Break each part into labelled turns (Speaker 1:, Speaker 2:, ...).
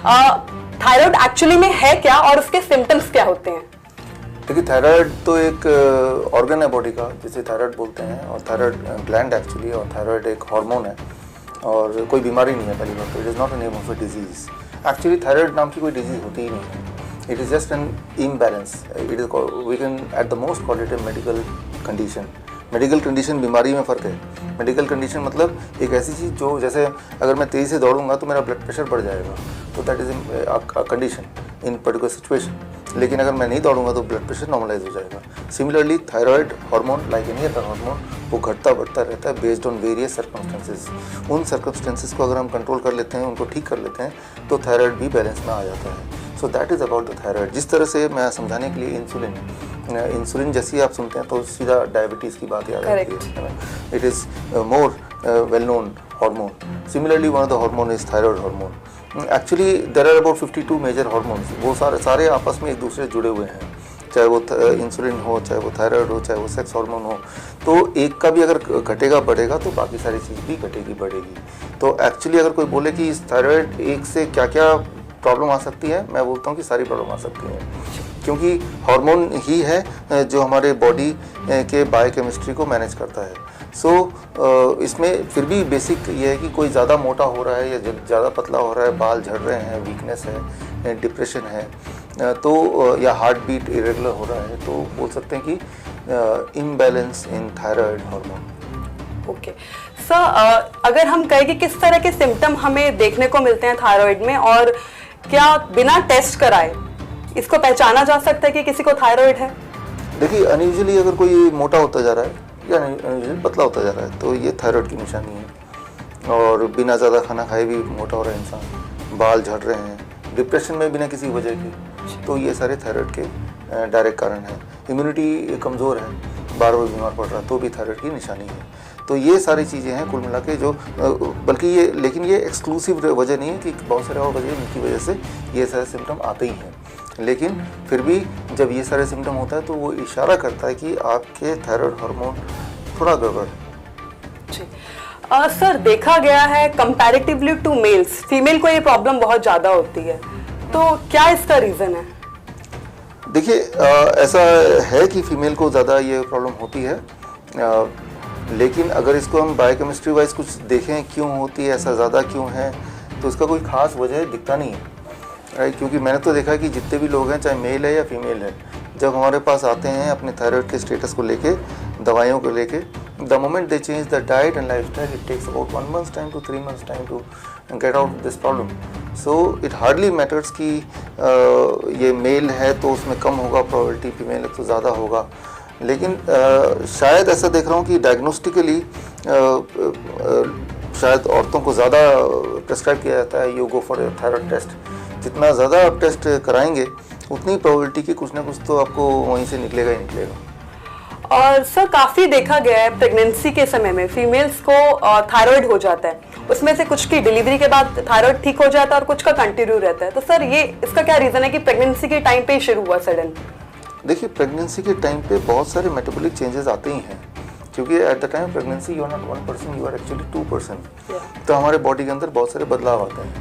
Speaker 1: Thyroid actually में है क्या और उसके सिम्टम्स क्या होते हैं?
Speaker 2: देखिए, थायराइड तो एक ऑर्गन है बॉडी का जिसे थायराइड बोलते हैं, और थायराइड ग्लैंड एक्चुअली, और थायराइड एक हार्मोन है और कोई बीमारी नहीं है पहली बात तो। It is not a name of a disease. Actually thyroid नाम की कोई डिजीज़ होती ही नहीं है। It is just an imbalance. It is we can at the most call it a medical condition. Medical condition, बीमारी में फ़र्क है। मेडिकल कंडीशन मतलब एक ऐसी चीज़ जो, जैसे अगर मैं तेज़ी से दौड़ूंगा तो मेरा ब्लड प्रेशर बढ़ जाएगा, तो that is a condition in particular situation. लेकिन अगर मैं नहीं दौड़ूंगा तो ब्लड प्रेशर नॉर्मलाइज हो जाएगा। Similarly thyroid hormone, like any other hormone, वो घटता बढ़ता रहता है बेस्ड ऑन वेरियस सर्कमस्टेंसेस। उन सर्कमस्टेंसेस को अगर हम कंट्रोल कर लेते हैं, उनको ठीक कर लेते हैं, तो थायराइड भी बैलेंस में आ जाता है। So that is about the thyroid. जिस तरह से मैं समझाने के लिए इंसुलिन जैसी आप सुनते हैं तो सीधा डायबिटीज़ की बात याद आती है। It is more well known hormone. Similarly one of the hormone is thyroid hormone. Actually there are about 52 major hormones. वो सारे आपस में एक दूसरे से जुड़े हुए हैं, चाहे वो इंसुलिन हो, चाहे वो थायराइड हो, चाहे वो सेक्स हार्मोन हो। तो एक का भी अगर घटेगा बढ़ेगा तो बाकी सारी चीज़ भी घटेगी बढ़ेगी। तो एक्चुअली अगर कोई बोले कि इस थायराइड एक से क्या क्या प्रॉब्लम आ सकती है, मैं बोलता हूँ कि सारी प्रॉब्लम आ सकती है, क्योंकि हार्मोन ही है जो हमारे बॉडी के बायोकेमिस्ट्री को मैनेज करता है। सो इसमें फिर भी बेसिक ये है कि कोई ज़्यादा मोटा हो रहा है या ज़्यादा पतला हो रहा है, बाल झड़ रहे हैं, वीकनेस है, डिप्रेशन है, तो या हार्ट बीट इरेगुलर हो रहा है, तो बोल सकते हैं कि इम्बैलेंस इन थायराइड हार्मोन।
Speaker 1: ओके सर, अगर हम कहें कि किस तरह के सिम्टम हमें देखने को मिलते हैं थायराइड में, और क्या बिना टेस्ट कराए इसको पहचाना जा सकता है कि किसी को थायराइड है?
Speaker 2: देखिए, अनयूजुअली अगर कोई मोटा होता जा रहा है या अनयूजुअली पतला होता जा रहा है तो ये थायराइड की निशानी है। और बिना ज़्यादा खाना खाए भी मोटा हो रहा है इंसान, बाल झड़ रहे हैं, डिप्रेशन में बिना किसी वजह के, तो ये सारे थायराइड के डायरेक्ट कारण हैं। इम्यूनिटी कमज़ोर है, बार बार बीमार पड़ रहा है, तो भी थायराइड की निशानी है। तो ये सारी चीज़ें हैं कुल मिला के जो, बल्कि लेकिन ये एक्सक्लूसिव वजह नहीं है कि बहुत सारे और वजह इनकी वजह से ये सारे सिम्टम आते ही हैं। लेकिन फिर भी जब ये सारे सिम्टम होता है तो वो इशारा करता है कि आपके थायराइड हार्मोन थोड़ा गड़बड़ है।
Speaker 1: सर, देखा गया है कंपैरेटिवली टू मेल्स, फीमेल को ये प्रॉब्लम बहुत ज़्यादा होती है, तो क्या इसका रीज़न है?
Speaker 2: देखिए, ऐसा है कि फीमेल को ज़्यादा ये प्रॉब्लम होती है, लेकिन अगर इसको हम बायोकेमिस्ट्री वाइज कुछ देखें क्यों होती है, ऐसा ज़्यादा क्यों है, तो इसका कोई ख़ास वजह दिखता नहीं है, राइट। क्योंकि मैंने तो देखा है कि जितने भी लोग हैं, चाहे मेल है या फीमेल है, जब हमारे पास आते हैं अपने थायराइड के स्टेटस को लेके, दवाइयों को लेके, the moment they change the diet and lifestyle, it takes about 1 month time to 3 months time to get out this problem. So it hardly matters कि ये मेल है तो उसमें कम होगा प्रोबेबिलिटी, फीमेल है तो ज़्यादा होगा। लेकिन शायद ऐसा देख रहा हूँ कि डायग्नोस्टिकली शायद औरतों को ज़्यादा प्रेस्क्राइब किया जाता है, you go for a thyroid test. जितना ज़्यादा आप टेस्ट कराएंगे उतनी प्रोबेबिलिटी की कुछ ना कुछ तो आपको वहीं से निकलेगा ही निकलेगा।
Speaker 1: और सर, काफ़ी देखा गया है प्रेगनेंसी के समय में फीमेल्स को थायराइड हो जाता है, उसमें से कुछ की डिलीवरी के बाद थायराइड ठीक हो जाता है और कुछ का कंटिन्यू रहता है। तो सर, ये इसका क्या रीज़न है कि प्रेगनेंसी के टाइम पे ही शुरू हुआ सडन?
Speaker 2: देखिए, प्रेगनेंसी के टाइम पे बहुत सारे मेटाबॉलिक चेंजेस आते ही हैं, क्योंकि at the time pregnancy you are not 1%, you are actually 2%। तो हमारे बॉडी के अंदर बहुत सारे बदलाव आते हैं।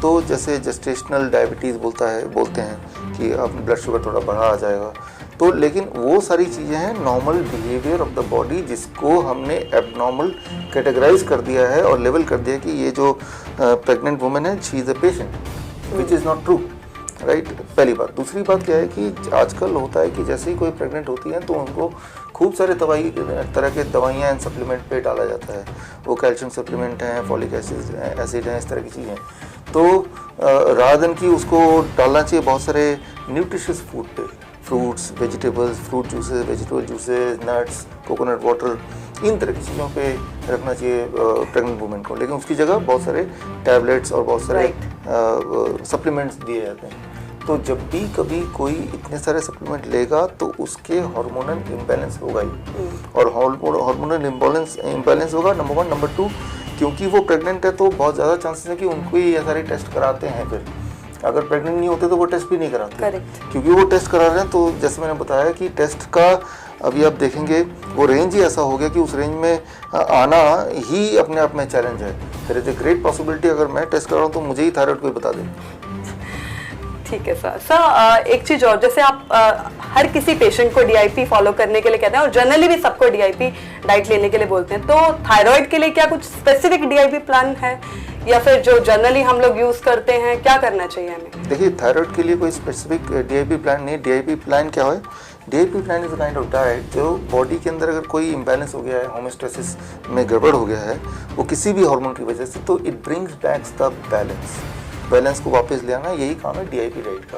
Speaker 2: तो जैसे जेस्टेशनल डायबिटीज़ बोलते हैं कि अब ब्लड शुगर थोड़ा बढ़ा आ जाएगा, तो लेकिन वो सारी चीज़ें हैं normal behaviour of the body, जिसको हमने एबनॉर्मल कैटेगराइज कर दिया है और लेवल कर दिया कि ये जो प्रेग्नेंट वुमेन है, she is a patient, which is not true, right. पहली बात। दूसरी बात क्या है कि आजकल होता है कि जैसे ही कोई प्रेग्नेंट होती है तो उनको खूब सारे तरह के दवाइयाँ एंड सप्लीमेंट पे डाला जाता है। वो कैल्शियम सप्लीमेंट हैं, फॉलिक एसिड हैं, इस तरह की चीज़ें। तो रादर देन कि उसको डालना चाहिए बहुत सारे न्यूट्रिशियस फूड पे, fruits, vegetables, fruit juices, vegetable juices, nuts, coconut water, इन तरह की चीज़ों पे रखना चाहिए प्रेग्नेंट वुमेन को। लेकिन उसकी जगह बहुत सारे टैबलेट्स और बहुत सारे सप्लीमेंट्स दिए जाते हैं। तो जब भी कभी कोई इतने सारे सप्लीमेंट लेगा तो उसके हार्मोनल इम्बैलेंस होगा ही, और हार्मोनल इम्बैलेंस होगा, नंबर 1। नंबर 2, क्योंकि वो प्रेग्नेंट है तो बहुत ज़्यादा चांसेस है कि उनको ही ये सारे टेस्ट कराते हैं फिर अगर प्रेग्नेंट नहीं होते तो वो टेस्ट भी नहीं कराते।
Speaker 1: करेक्ट।
Speaker 2: क्योंकि वो टेस्ट करा रहे हैं, तो जैसे मैंने बताया कि टेस्ट का अभी आप देखेंगे वो रेंज ही ऐसा हो गया कि उस रेंज में आना ही अपने आप में चैलेंज है। There is a great possibility अगर मैं टेस्ट कर रहा हूँ तो मुझे ही थायराइड कोई बता दे।
Speaker 1: ठीक है सर, एक चीज और, जैसे आप हर किसी पेशेंट को डीआईपी फॉलो करने के लिए कहते हैं और जनरली भी सबको डीआईपी डाइट लेने के लिए बोलते हैं, तो थायराइड के लिए क्या कुछ स्पेसिफिक डीआईपी प्लान है या फिर जो जनरली हम लोग यूज करते हैं, क्या करना चाहिए हमें?
Speaker 2: देखिए, थायराइड के लिए कोई स्पेसिफिक डीआईपी प्लान नहीं। डीआईपी प्लान क्या है? DIP plan is a kind of diet जो बॉडी के अंदर अगर कोई इम्बैलेंस हो गया है, होमोस्टेसिस में गड़बड़ हो गया है वो किसी भी हार्मोन की वजह से, तो it brings back the balance को वापस ले आना, यही काम है डीआईपी डाइट का।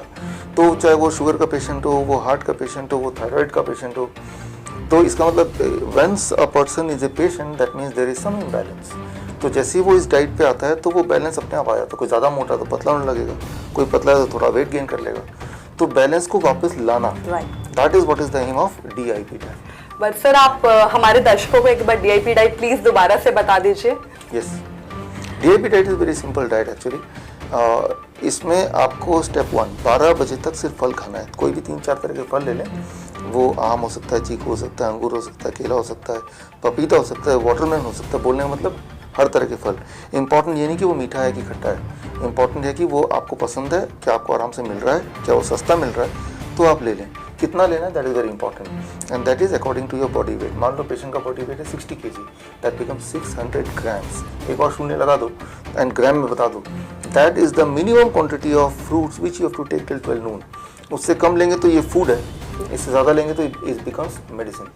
Speaker 2: तो चाहे वो शुगर का पेशेंट हो, वो हार्ट का पेशेंट हो, वो थायराइड का पेशेंट हो, तो इसका मतलब once a person is a patient that means there is some imbalance. तो जैसे ही वो इस डाइट पे आता है तो वो बैलेंस अपने आप आ जाता है। कोई ज़्यादा मोटा तो पतला होने लगेगा, कोई पतला है तो थोड़ा वेट गेन कर लेगा। तो बैलेंस को वापस लाना, that is what is the aim of DIP diet.
Speaker 1: But sir, आप हमारे दर्शकों को एक बार डीआईपी डाइट प्लीज दोबारा से बता दीजिए।
Speaker 2: Yes, DIP diet is very simple diet actually. इसमें आपको स्टेप 1 12 बजे तक सिर्फ फल खाना है। कोई भी 3-4 तरह के फल ले लें, वो आम हो सकता है, चीकू हो सकता है, अंगूर हो सकता है, केला हो सकता है, पपीता हो सकता है, वाटरमेलन हो सकता है। बोलने का मतलब हर तरह के फल। इंपॉर्टेंट ये नहीं कि वो मीठा है कि खट्टा है, इंपॉर्टेंट है कि वो आपको पसंद है, क्या आपको आराम से मिल रहा है, क्या वो सस्ता मिल रहा है, तो आप ले लें। कितना लेना है that is very important and that is according to your body weight. मान लो पेशेंट का बॉडी वेट है 60 kg, दैट बिकम 600 ग्राम्स। एक और शून्य लगा दो एंड ग्राम में बता दो। That is the minimum quantity of fruits which you have to take till 12 noon. उससे कम लेंगे तो ये फूड है, इससे ज़्यादा लेंगे तो it becomes medicine,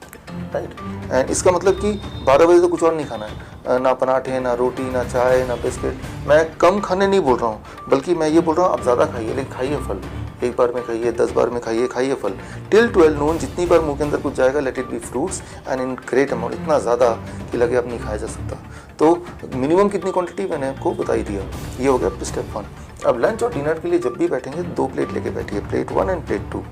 Speaker 2: right. And इसका मतलब कि 12 बजे तो कुछ और नहीं खाना है, ना पराठे, ना रोटी, ना चाय, ना बिस्किट। मैं कम खाने नहीं बोल रहा हूँ, बल्कि मैं ये बोल रहा हूँ आप ज़्यादा खाइए, लेकिन खाइए फल। एक बार में खाइए, 10 बार में खाइए, खाइए फल टिल 12 नून। जितनी बार मुंह के अंदर कुछ जाएगा, let it be fruits and in great amount, इतना ज़्यादा कि लगे अब नहीं खाया जा सकता। तो मिनिमम कितनी क्वांटिटी मैंने आपको बता ही दिया। ये हो गया स्टेप 1। अब लंच और डिनर के लिए जब भी बैठेंगे 2 प्लेट लेके बैठिए, plate 1 end plate 2।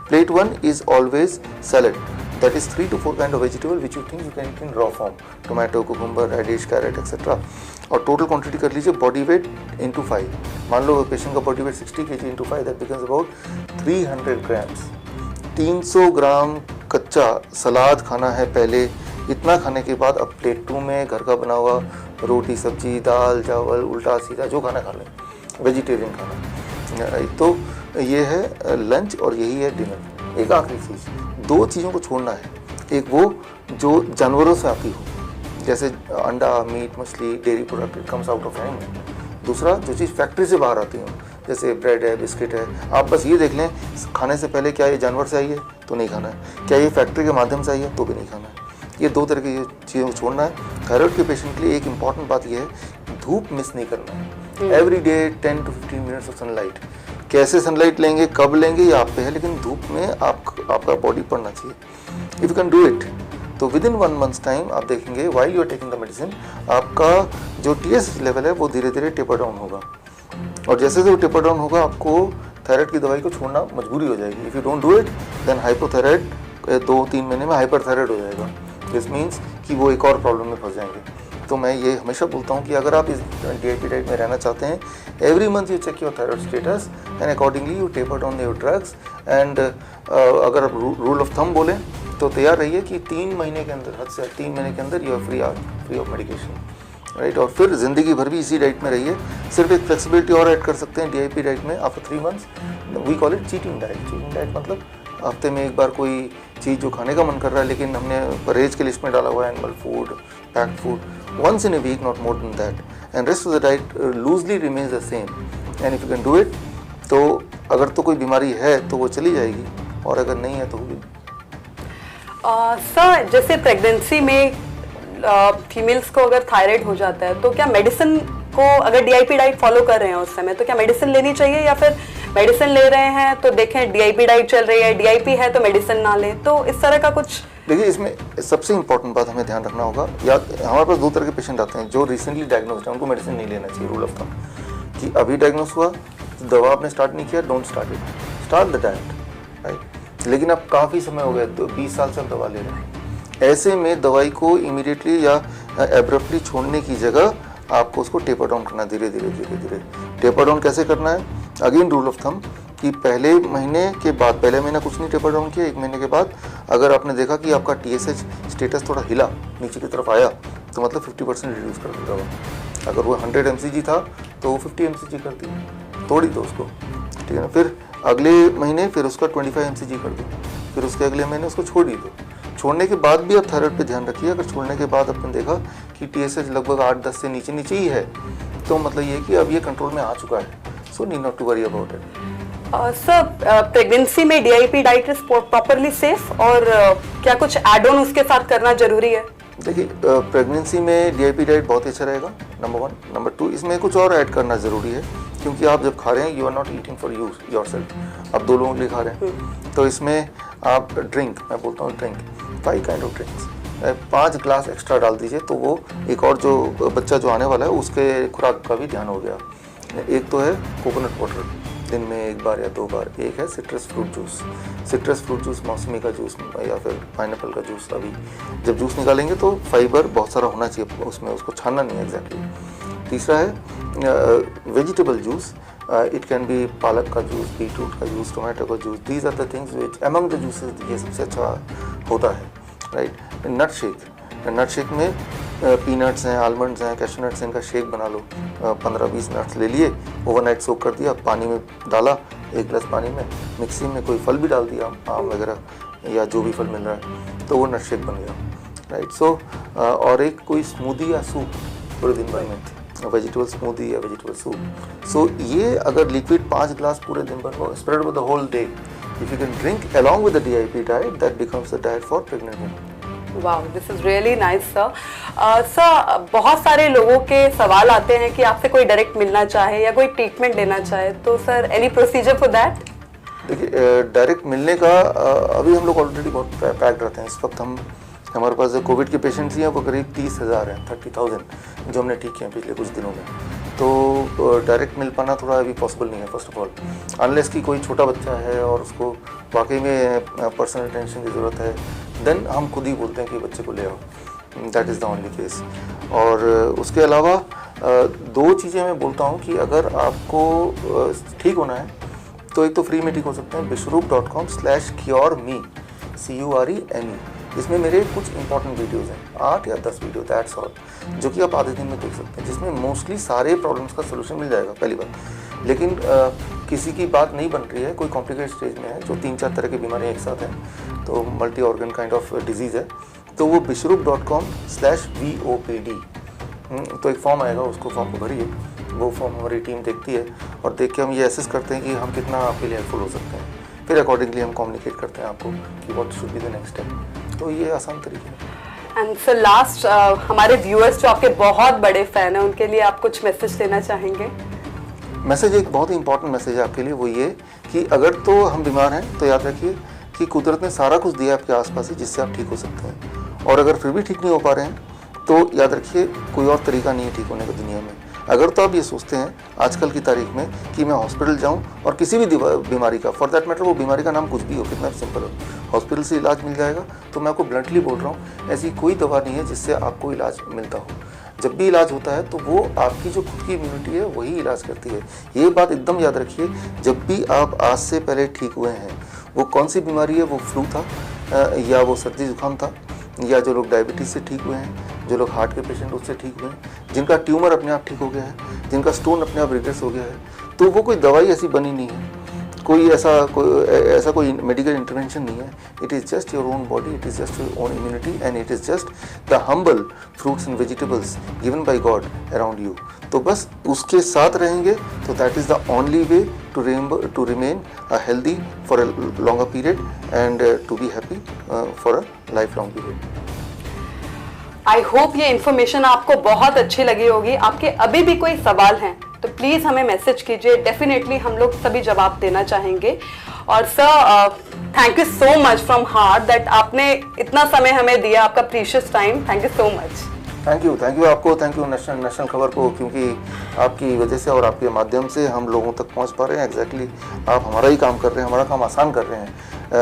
Speaker 2: Plate 1 is always salad, that is 3 to 4 kind of vegetable which you think you can eat in raw form, tomato, cucumber, radish, carrot etc. और टोटल क्वांटिटी कर लीजिए बॉडी वेट इंटू 5। मान लो patient का body wait 60 kg into 5, that becomes about 300 grams. 300 ग्राम कच्चा सलाद खाना है पहले। इतना खाने के बाद अब प्लेट 2 में घर का बना हुआ रोटी, सब्जी, दाल, चावल, उल्टा सीधा जो खाना खा लें, वेजिटेरियन खाना। तो ये है लंच और यही है डिनर। एक आखिरी चीज़, 2 चीज़ों को छोड़ना है। एक वो जो जानवरों से आती हो, जैसे अंडा, मीट, मछली, dairy product, it comes out of animal. दूसरा जो चीज़ फैक्ट्री से बाहर आती हो, जैसे ब्रेड है, बिस्किट है। आप बस ये देख लें खाने से पहले क्या ये जानवर से आई है तो नहीं खाना है, क्या ये फैक्ट्री के माध्यम से आई है तो भी नहीं खाना है। ये 2 तरह की चीज़ों को छोड़ना है। थायराइड के पेशेंट के लिए एक इंपॉर्टेंट बात यह है, धूप मिस नहीं करना है। Every day 10 to 15 minutes of sunlight. कैसे सनलाइट लेंगे, कब लेंगे, ये आप पे है, लेकिन धूप में आपका बॉडी पड़ना चाहिए। If you can do it, तो विद इन 1 मंथ्स टाइम आप देखेंगे while you are taking the medicine, आपका जो TS लेवल है वो धीरे धीरे टेपर डाउन होगा। और जैसे वो टेपर डाउन होगा, आपको थायराइड की दवाई को छोड़ना मजबूरी हो जाएगी। If you don't do it then hypothyroid 2-3 महीने में हाइपरथायराइड हो जाएगा। दिस मीन्स कि वो एक और प्रॉब्लम में फंस जाएंगे। तो मैं ये हमेशा बोलता हूँ कि अगर आप इस डीआईपी डाइट में रहना चाहते हैं, every month you check your thyroid status and accordingly you taper down your drugs. And अगर आप रूल ऑफ थंब बोलें तो तैयार रहिए कि 3 महीने के अंदर, हद से 3 महीने के अंदर you are free of medication, right. और फिर ज़िंदगी भर भी इसी डाइट में रहिए। सिर्फ एक फ्लेक्सिबिलिटी और ऐड कर सकते हैं डीआईपी डाइट में। After 3 months we call it cheating diet. Cheating diet मतलब हफ्ते में एक बार कोई चीज़ जो खाने का मन कर रहा है, लेकिन हमने परहेज की लिस्ट में डाला हुआ है animal food, packed food, once in a week, not more than that, and rest of the diet loosely remains the same. And if you can do it, तो अगर तो कोई बीमारी है तो वो चली जाएगी, और अगर नहीं है तो होगी।
Speaker 1: सर, जैसे प्रेगनेंसी में फीमेल्स को अगर थायराइड हो जाता है तो क्या मेडिसिन को, अगर डीआईपी डाइट फॉलो कर रहे हैं उस समय, तो क्या मेडिसिन लेनी चाहिए, या फिर मेडिसिन ले रहे हैं तो देखें डीआईपी डाइट चल रही है, डीआईपी है तो मेडिसिन ना लें, तो इस तरह का कुछ?
Speaker 2: देखिए, इसमें सबसे इंपॉर्टेंट बात हमें ध्यान रखना होगा, या हमारे पास 2 तरह के पेशेंट आते हैं जो रिसेंटली डायग्नोस्ड हैं, उनको मेडिसिन नहीं लेना चाहिए। रूल ऑफ थंब कि अभी डायग्नोस हुआ, दवा आपने स्टार्ट नहीं किया, don't start it, start the diet, right. लेकिन अब काफ़ी समय हो गया, तो 20 साल से आप दवा ले रहे हैं। ऐसे में दवाई को इमीडिएटली या एब्रप्टली छोड़ने की जगह आपको उसको टेपर डाउन करना, धीरे धीरे। टेपर डाउन कैसे करना है? अगेन रूल ऑफ थंब कि पहले महीना कुछ नहीं टेपर डाउन किया, 1 महीने के बाद अगर आपने देखा कि आपका TSH स्टेटस थोड़ा हिला, नीचे की तरफ आया, तो मतलब 50% रिड्यूस कर देगा वो। अगर वो 100 mcg था तो वो 50 mcg कर दी, तोड़ी दो उसको, ठीक है ना। फिर अगले महीने फिर उसका 25 mcg कर दो, फिर उसके अगले महीने उसको छोड़ ही दो। छोड़ने के बाद भी आप थायराइड पे ध्यान रखिए। अगर छोड़ने के बाद आपने देखा कि TSH लगभग 8-10 से नीचे ही है, तो मतलब ये कि अब ये कंट्रोल में आ चुका है। So need not to worry about it.
Speaker 1: Sir, pregnancy में DIP diet is properly safe, और क्या कुछ एड ऑन उसके साथ करना जरूरी है?
Speaker 2: देखिए, प्रेगनेंसी में DIP डाइट बहुत अच्छा रहेगा, नंबर 1। नंबर 2, इसमें कुछ और ऐड करना ज़रूरी है, क्योंकि आप जब खा रहे हैं, you are not eating for yourself, आप 2 लोगों के लिए खा रहे हैं। तो इसमें आप ड्रिंक, मैं बोलता हूँ drink, 5 kind of drinks, 5 glass extra डाल दीजिए, तो वो एक और जो बच्चा जो आने वाला है उसके खुराक का भी ध्यान हो गया। एक तो है कोकोनट वाटर, दिन में 1 बार या 2 बार। एक है सिट्रस फ्रूट जूस, मौसमी का जूस या फिर पाइनएप्पल का जूस। अभी जब जूस निकालेंगे तो फाइबर बहुत सारा होना चाहिए उसमें, उसको छानना नहीं है एग्जैक्टली। तीसरा है vegetable juice, it can be पालक का जूस, बीटरूट का जूस, टोमेटो का juice. These are the things which among the juices ये सबसे अच्छा होता है, राइट। नट शेक में पीनट्स हैं, आलमंड्स हैं, कैशू नट्स हैं, इनका शेक बना लो। 15-20 नट्स ले लिए, ओवरनाइट सोक कर दिया, पानी में डाला, 1 गिलास पानी में, मिक्सी में कोई फल भी डाल दिया, आम वगैरह या जो भी फल मिल रहा है, तो वो नट शेक बन गया, राइट। सो और एक कोई स्मूदी या सूप पूरे दिन भर में, वेजिटेबल स्मूदी या वेजिटेबल सूप। सो ये अगर लिक्विड 5 गिलास पूरे दिन भर को spread with the whole day, if you can drink along with the DIP diet, that becomes the diet for pregnant women.
Speaker 1: वाह, this is really nice sir. Sir, बहुत सारे लोगों के सवाल आते हैं कि आपसे कोई डायरेक्ट मिलना चाहे या कोई ट्रीटमेंट लेना चाहे, तो sir any procedure for that?
Speaker 2: देखिए, डायरेक्ट मिलने का अभी हम लोग ऑलरेडी बहुत पैक्ड रहते हैं। इस वक्त हमारे पास जो कोविड के पेशेंट्स हैं वो करीब 30,000 हैं, 30,000 जो हमने ठीक किए हैं पिछले कुछ दिनों में। तो डायरेक्ट मिल पाना थोड़ा अभी पॉसिबल नहीं है, फर्स्ट ऑफ ऑल, अनलेस कि कोई छोटा बच्चा है और उसको वाकई में पर्सनल अटेंशन की ज़रूरत है, देन हम खुद ही बोलते हैं कि बच्चे को ले आओ, that is the only case. और उसके अलावा 2 चीज़ें मैं बोलता हूँ कि अगर आपको ठीक होना है तो एक तो फ्री में ठीक हो सकते हैं, bishroop.com/cureme, CUREME। इसमें मेरे कुछ इंपॉर्टेंट वीडियोज़ हैं, 8 या 10 वीडियो, दैट्स ऑल, जो कि आप आधे दिन में देख सकते हैं, जिसमें मोस्टली सारे प्रॉब्लम्स का सोल्यूशन मिल जाएगा, पहली बात। लेकिन किसी की बात नहीं बन रही है, कोई कॉम्प्लिकेटेड स्टेज में है, जो 3-4 तरह की बीमारियाँ एक साथ हैं, तो multi organ kind of disease है, तो वो bishroop.com/VOPD, तो एक फॉर्म आएगा, उसको फॉर्म को भरिए, वो फॉर्म हमारी टीम देखती है और देख के हम ये एसेस करते हैं कि हम कितना आपके लिए हेल्पफुल हो सकते हैं। फिर अकॉर्डिंगली हम कम्युनिकेट करते हैं आपको कि what should be the next step. तो ये आसान तरीके हैं।
Speaker 1: एंड सर लास्ट, हमारे व्यूअर्स जो आपके बहुत बड़े फैन हैं, उनके लिए आप कुछ मैसेज देना चाहेंगे?
Speaker 2: मैसेज एक बहुत ही इंपॉर्टेंट मैसेज है आपके लिए, वो ये कि अगर तो हम बीमार हैं तो याद रखिए कि कुदरत ने सारा कुछ दिया आपके आसपास ही जिससे आप ठीक हो सकते हैं। और अगर फिर भी ठीक नहीं हो पा रहे हैं तो याद रखिए कोई और तरीका नहीं है ठीक होने का दुनिया में। अगर तो आप ये सोचते हैं आजकल की तारीख में कि मैं हॉस्पिटल जाऊं और किसी भी बीमारी का, फॉर दैट मैटर वो बीमारी का नाम कुछ भी हो, कितना सिंपल हो, हॉस्पिटल से इलाज मिल जाएगा, तो मैं आपको ब्लंटली बोल रहा हूँ ऐसी कोई दवा नहीं है जिससे आपको इलाज मिलता हो। जब भी इलाज होता है तो वो आपकी जो खुद की इम्यूनिटी है वही इलाज करती है। ये बात एकदम याद रखिए। जब भी आप आज से पहले ठीक हुए हैं, वो कौन सी बीमारी है, वो फ्लू था या वो सर्दी जुकाम था, या जो लोग डायबिटीज़ से ठीक हुए हैं, जो लोग हार्ट के पेशेंट उससे ठीक हुए हैं, जिनका ट्यूमर अपने आप ठीक हो गया है, जिनका स्टोन अपने आप रिग्रेस हो गया है, तो वो कोई दवाई ऐसी बनी नहीं है, कोई ऐसा कोई मेडिकल इंटरवेंशन नहीं है। It is just your own body, it is just your own immunity and it is just the humble fruits and vegetables given by God around you. तो बस उसके साथ रहेंगे तो that is the only way to remain healthy for a longer period and to be happy for a life long period.
Speaker 1: I hope ये information आपको बहुत अच्छी लगी होगी। आपके अभी भी कोई सवाल हैं तो प्लीज़ हमें मैसेज कीजिए, डेफिनेटली हम लोग सभी जवाब देना चाहेंगे। और sir thank you so much from heart that आपने इतना समय हमें दिया, आपका precious time. Thank you so much.
Speaker 2: Thank you आपको, थैंक यू नेशनल खबर को, क्योंकि आपकी वजह से और आपके माध्यम से हम लोगों तक पहुंच पा रहे हैं। एग्जैक्टली आप हमारा ही काम कर रहे हैं, हमारा काम आसान कर रहे हैं,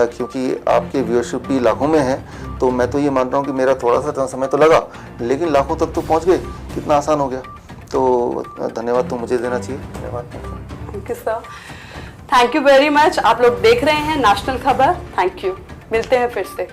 Speaker 2: क्योंकि आपके व्यूअरशिप भी लाखों में है। तो मैं तो ये मान रहा हूँ कि मेरा थोड़ा सा समय तो लगा, लेकिन लाखों तक तो पहुँच गए, कितना आसान हो गया। तो धन्यवाद तो मुझे देना चाहिए। धन्यवाद।
Speaker 1: You sir, thank you very much. आप लोग देख रहे हैं नेशनल खबर। थैंक यू, मिलते हैं फिर से।